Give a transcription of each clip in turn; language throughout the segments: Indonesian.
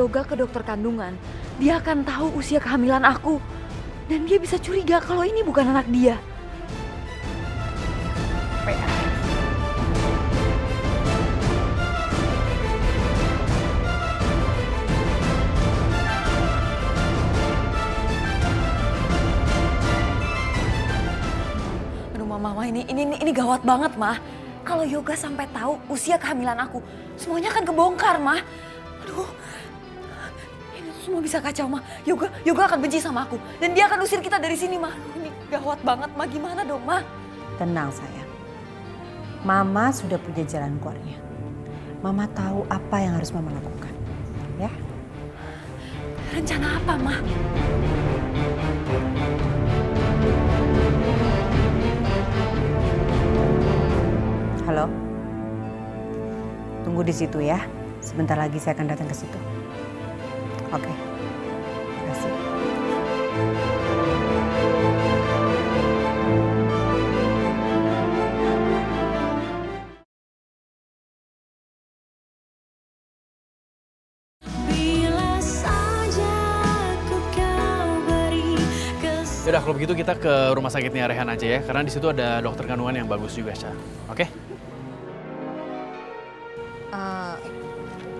Yoga ke dokter kandungan, dia akan tahu usia kehamilan aku. Dan dia bisa curiga kalau ini bukan anak dia. Aduh mama, ini gawat banget, Ma. Kalau Yoga sampai tahu usia kehamilan aku, semuanya akan kebongkar, Ma. Aduh, ini semua bisa kacau, Ma. Yoga akan benci sama aku. Dan dia akan usir kita dari sini, Ma. Aduh, ini gawat banget, Ma. Gimana dong, Ma? Tenang sayang. Mama sudah punya jalan keluarnya. Mama tahu apa yang harus Mama lakukan. Ya? Rencana apa, Ma? Halo? Tunggu di situ ya. Sebentar lagi saya akan datang ke situ. Oke. Terima kasih. Yaudah kalau begitu kita ke rumah sakitnya Rehan aja ya, karena di situ ada dokter kandungan yang bagus juga, Sya. Oke?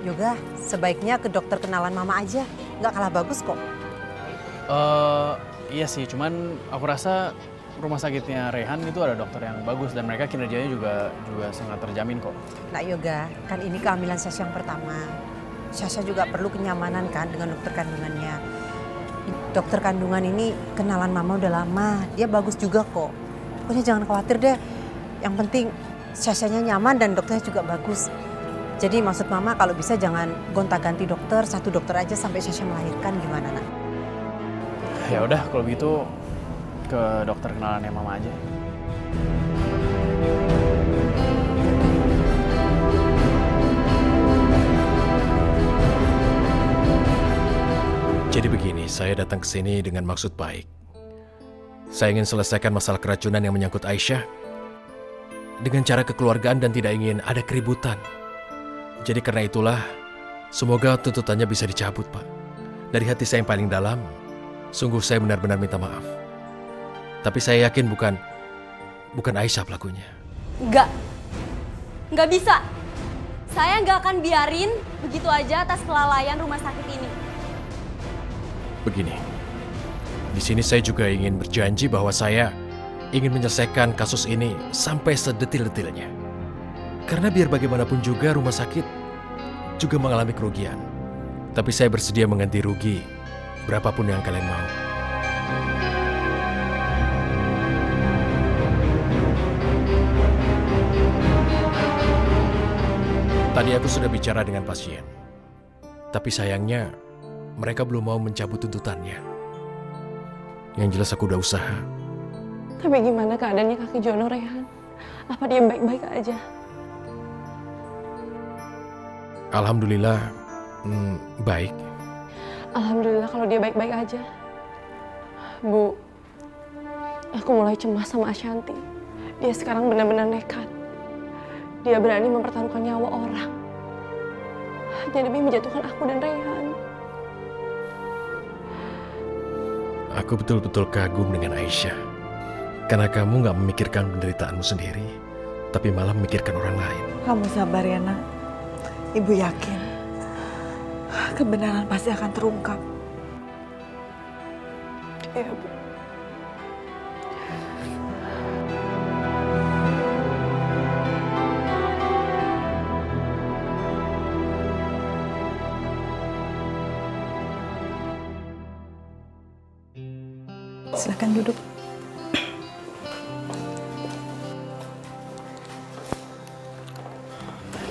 Yoga, sebaiknya ke dokter kenalan Mama aja. Nggak kalah bagus kok. Iya sih, cuman aku rasa rumah sakitnya Rehan itu ada dokter yang bagus dan mereka kinerjanya juga sangat terjamin kok. Nah Yoga, kan ini kehamilan Sasha yang pertama. Sasha juga perlu kenyamanan kan dengan dokter kandungannya. Dokter kandungan ini kenalan Mama udah lama, dia bagus juga kok. Pokoknya jangan khawatir deh. Yang penting Sasha-nya nyaman dan dokternya juga bagus. Jadi maksud Mama kalau bisa jangan gonta-ganti dokter, satu dokter aja sampai Sasha melahirkan, gimana nak? Ya udah kalau begitu ke dokter kenalannya Mama aja. Jadi begini, saya datang ke sini dengan maksud baik. Saya ingin selesaikan masalah keracunan yang menyangkut Aisyah dengan cara kekeluargaan dan tidak ingin ada keributan. Jadi karena itulah, semoga tuntutannya bisa dicabut, Pak. Dari hati saya yang paling dalam, sungguh saya benar-benar minta maaf. Tapi saya yakin bukan Aisyah pelakunya. Nggak bisa. Saya nggak akan biarin begitu aja atas kelalaian rumah sakit ini. Begini, di sini saya juga ingin berjanji bahwa saya ingin menyelesaikan kasus ini sampai sedetil-detilnya. Karena biar bagaimanapun juga rumah sakit juga mengalami kerugian. Tapi saya bersedia mengganti rugi berapapun yang kalian mau. Tadi aku sudah bicara dengan pasien. Tapi sayangnya mereka belum mau mencabut tuntutannya. Yang jelas aku udah usaha. Tapi gimana keadaannya kakek Jono, Rehan? Apa dia baik-baik aja? Alhamdulillah, baik. Alhamdulillah kalau dia baik-baik aja. Bu, aku mulai cemas sama Ashanti. Dia sekarang benar-benar nekat. Dia berani mempertaruhkan nyawa orang. Dia demi menjatuhkan aku dan Rehan. Aku betul-betul kagum dengan Aisyah. Karena kamu gak memikirkan penderitaanmu sendiri, tapi malah memikirkan orang lain. Kamu sabar ya, Nak. Ibu yakin kebenaran pasti akan terungkap. Iya, Bu. Silakan duduk.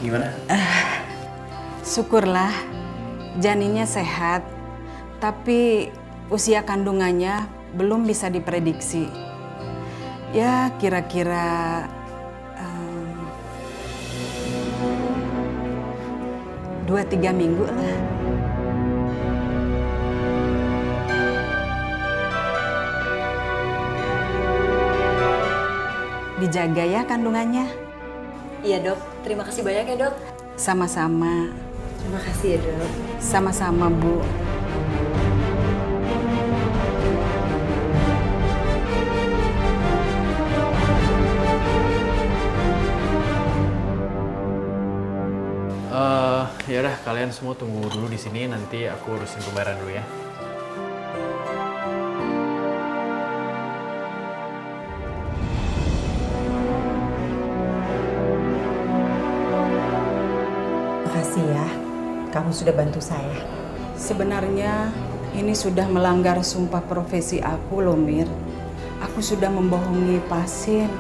Gimana? Syukurlah janinnya sehat, tapi usia kandungannya belum bisa diprediksi. Ya kira-kira 2-3 minggu lah. Dijaga ya kandungannya. Iya dok, terima kasih banyak ya dok. Sama-sama. Terima kasih ya, Dok. Sama-sama, Bu. Ya udah, kalian semua tunggu dulu di sini, nanti aku urusin pembayaran dulu ya. Makasih ya, kamu sudah bantu saya. Sebenarnya ini sudah melanggar sumpah profesi aku loh, Mir. Aku sudah membohongi pasien.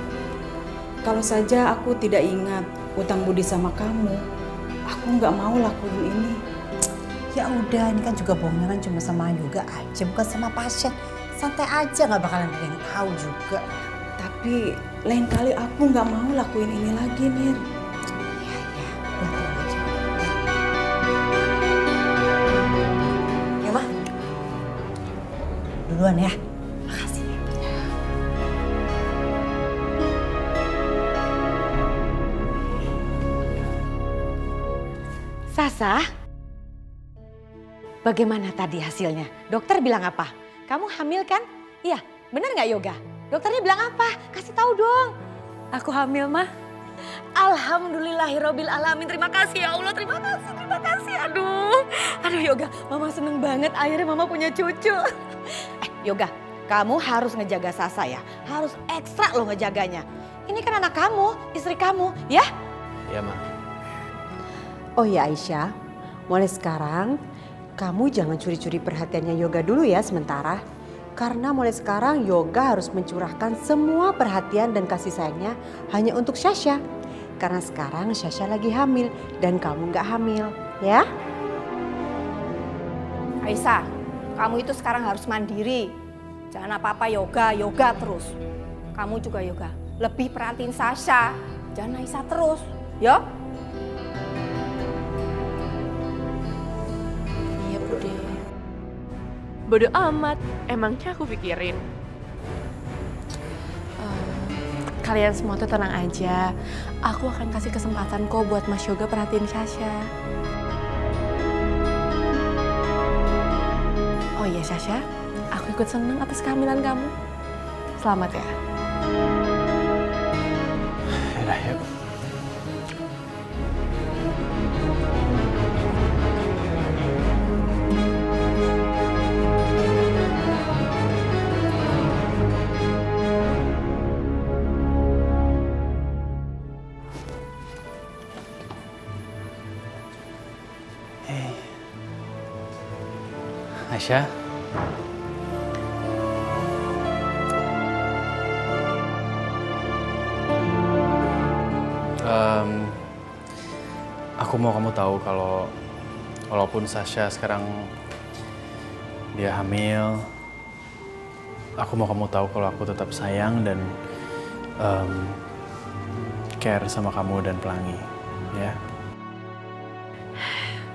Kalau saja aku tidak ingat utang budi sama kamu, aku nggak mau lakuin ini. Ya udah, ini kan juga bohongnya kan cuma sama Yoga aja, bukan sama pasien. Santai aja, nggak bakalan ada yang tahu juga. Tapi lain kali aku nggak mau lakuin ini lagi, Mir. Ya, udah tenang aja. Ya, Mah. Duluan ya. Makasih. Sasa, bagaimana tadi hasilnya? Dokter bilang apa? Kamu hamil kan? Iya, benar nggak Yoga? Dokternya bilang apa? Kasih tahu dong. Aku hamil, Mah. Alhamdulillahirobbil alamin. Terima kasih ya Allah, terima kasih, terima kasih. Aduh Yoga, Mama seneng banget akhirnya Mama punya cucu. Yoga, kamu harus ngejaga Sasa ya. Harus ekstra lo ngejaganya. Ini kan anak kamu, istri kamu, ya? Iya, Ma. Oh ya Aisyah, mulai sekarang kamu jangan curi-curi perhatiannya Yoga dulu ya sementara. Karena mulai sekarang Yoga harus mencurahkan semua perhatian dan kasih sayangnya hanya untuk Sasha. Karena sekarang Sasha lagi hamil dan kamu nggak hamil, ya? Aisyah, kamu itu sekarang harus mandiri. Jangan apa-apa yoga terus. Kamu juga yoga, lebih perhatiin Sasha. Jangan Aisyah terus, ya? Iya Bude. Bodoh amat, emangnya aku pikirin. Kalian semua tuh tenang aja. Aku akan kasih kesempatan kok buat Mas Yoga perhatiin Sasha. Oh iya Sasha, aku ikut seneng atas kehamilan kamu. Selamat ya. Yaudah, yuk. Aisyah. Aku mau kamu tahu kalau walaupun Sasha sekarang dia hamil, aku mau kamu tahu kalau aku tetap sayang dan care sama kamu dan Pelangi, ya.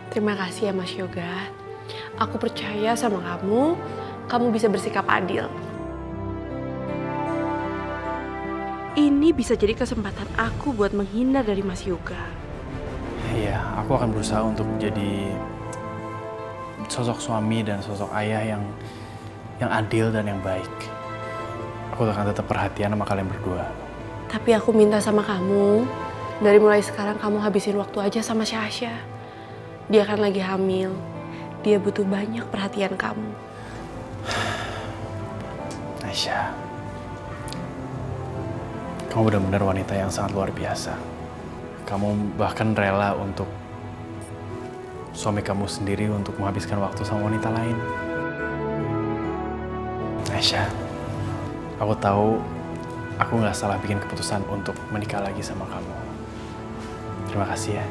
Terima kasih ya Mas Yoga. Aku percaya sama kamu, kamu bisa bersikap adil. Ini bisa jadi kesempatan aku buat menghindar dari Mas Yoga. Iya, aku akan berusaha untuk jadi sosok suami dan sosok ayah yang adil dan yang baik. Aku akan tetap perhatian sama kalian berdua. Tapi aku minta sama kamu, dari mulai sekarang kamu habisin waktu aja sama Sasha. Dia kan lagi hamil. Dia butuh banyak perhatian kamu. Aisyah, kamu benar-benar wanita yang sangat luar biasa. Kamu bahkan rela untuk suami kamu sendiri untuk menghabiskan waktu sama wanita lain. Aisyah, aku tahu aku nggak salah bikin keputusan untuk menikah lagi sama kamu. Terima kasih ya.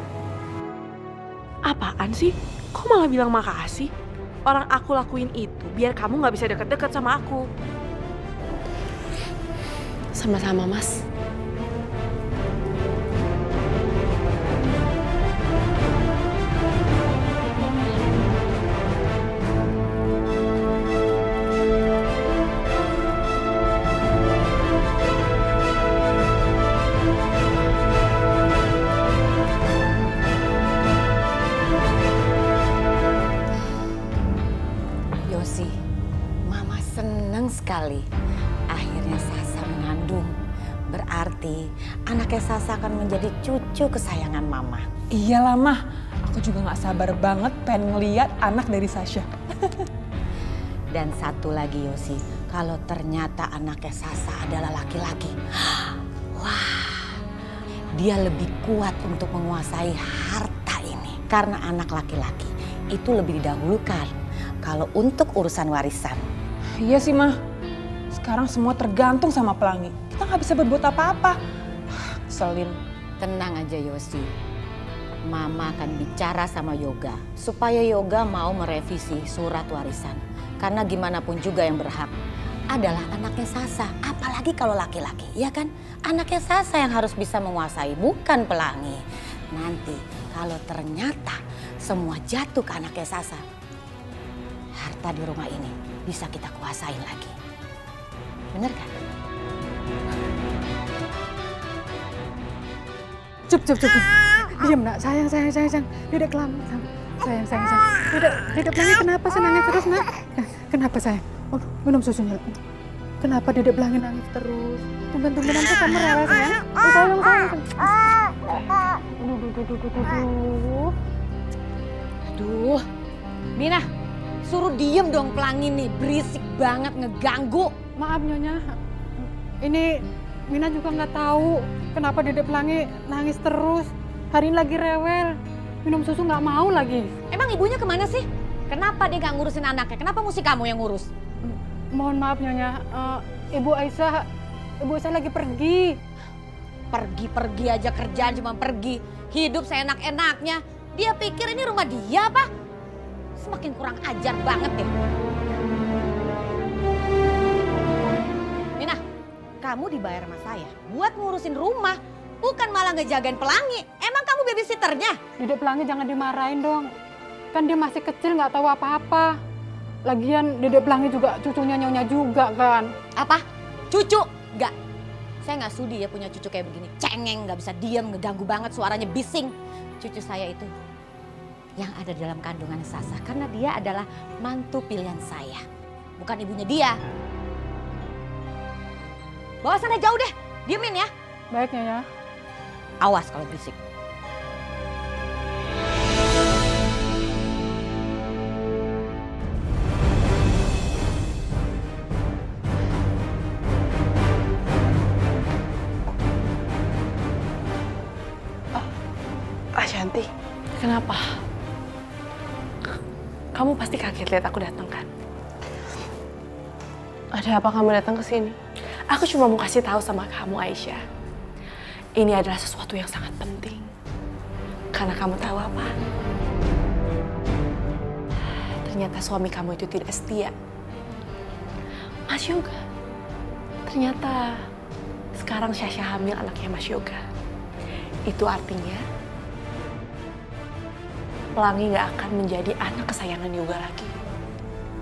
Apaan sih? Kok malah bilang makasih? Orang aku lakuin itu biar kamu nggak bisa deket-deket sama aku. Sama-sama, Mas. Yosi, Mama seneng sekali. Akhirnya Sasa mengandung. Berarti anaknya Sasa akan menjadi cucu kesayangan Mama. Iyalah Mah, aku juga gak sabar banget pengen ngeliat anak dari Sasha. Dan satu lagi Yosi, kalau ternyata anaknya Sasa adalah laki-laki, wah, dia lebih kuat untuk menguasai harta ini. Karena anak laki-laki itu lebih didahulukan kalau untuk urusan warisan. Iya sih Mah, sekarang semua tergantung sama Pelangi. Kita gak bisa berbuat apa-apa. Keselin. Tenang aja Yosi, Mama akan bicara sama Yoga supaya Yoga mau merevisi surat warisan. Karena gimana pun juga yang berhak adalah anaknya Sasa, apalagi kalau laki-laki, ya kan? Anaknya Sasa yang harus bisa menguasai, bukan Pelangi. Nanti kalau ternyata semua jatuh ke anaknya Sasa, harta di rumah ini bisa kita kuasain lagi. Bener kan? Cup. Diam nak, sayang. Dedek kelamaan. Sayang. Dedek Pelangi kenapa sih nangis terus nak? Kenapa sayang? Oh, minum susunya. Kenapa Dedek Pelangi nangis terus? Tumben-tumbenan tuh kamu rewel sayang. Sayang. Aduh, Mina, suruh diem dong Pelangi nih, berisik banget ngeganggu. Maaf Nyonya, ini Mina juga nggak tahu kenapa Dedek Pelangi nangis terus. Hari ini lagi rewel, minum susu nggak mau lagi. Emang ibunya kemana sih? Kenapa dia nggak ngurusin anaknya? Kenapa mesti kamu yang ngurus? Mohon maaf Nyonya, Ibu Aisyah lagi pergi. Pergi aja, kerjaan cuma pergi. Hidup seenak-enaknya. Dia pikir ini rumah dia apa? Semakin kurang ajar banget deh. Mina, kamu dibayar sama saya buat ngurusin rumah. Bukan malah ngejagain Pelangi. Emang kamu babysitternya? Dedek Pelangi jangan dimarahin dong. Kan dia masih kecil nggak tahu apa-apa. Lagian Dedek Pelangi juga cucunya Nyonya juga kan. Apa? Cucu? Enggak. Saya nggak sudi ya punya cucu kayak begini. Cengeng, nggak bisa diem, ngeganggu banget, suaranya bising. Cucu saya itu yang ada dalam kandungan Sasa. Karena dia adalah mantu pilihan saya. Bukan ibunya dia. Bawa sana jauh deh. Diemin ya. Baik Nyonya. Awas kalau berisik. Ashanti, kenapa? Kamu pasti kaget lihat aku datang kan? Ada apa kamu datang ke sini? Aku cuma mau kasih tahu sama kamu Aisyah. Ini adalah sesuatu yang sangat penting. Karena kamu tahu apa? Ternyata suami kamu itu tidak setia. Mas Yoga. Ternyata sekarang Sasha hamil anaknya Mas Yoga. Itu artinya Pelangi gak akan menjadi anak kesayangan Yoga lagi.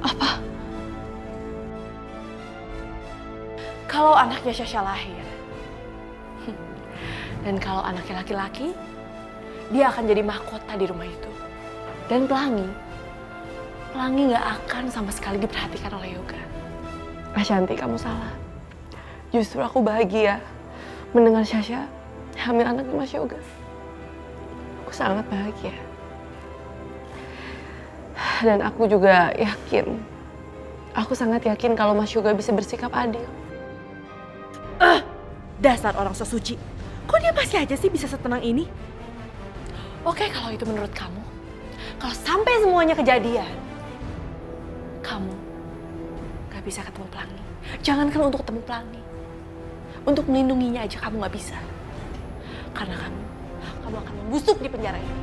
Apa? Kalau anaknya Sasha lahir, dan kalau anaknya laki-laki, dia akan jadi mahkota di rumah itu. Dan Pelangi gak akan sama sekali diperhatikan oleh Yoga. Ashanti, kamu salah. Justru aku bahagia mendengar Sasha hamil anaknya Mas Yoga. Aku sangat bahagia. Dan aku juga yakin, aku sangat yakin kalau Mas Yoga bisa bersikap adil. Dasar orang sesuci. Kok dia masih aja sih bisa setenang ini? Oke, kalau itu menurut kamu. Kalau sampai semuanya kejadian, kamu gak bisa ketemu Pelangi. Jangankan untuk ketemu Pelangi. Untuk melindunginya aja kamu gak bisa. Karena kamu akan membusuk di penjara ini.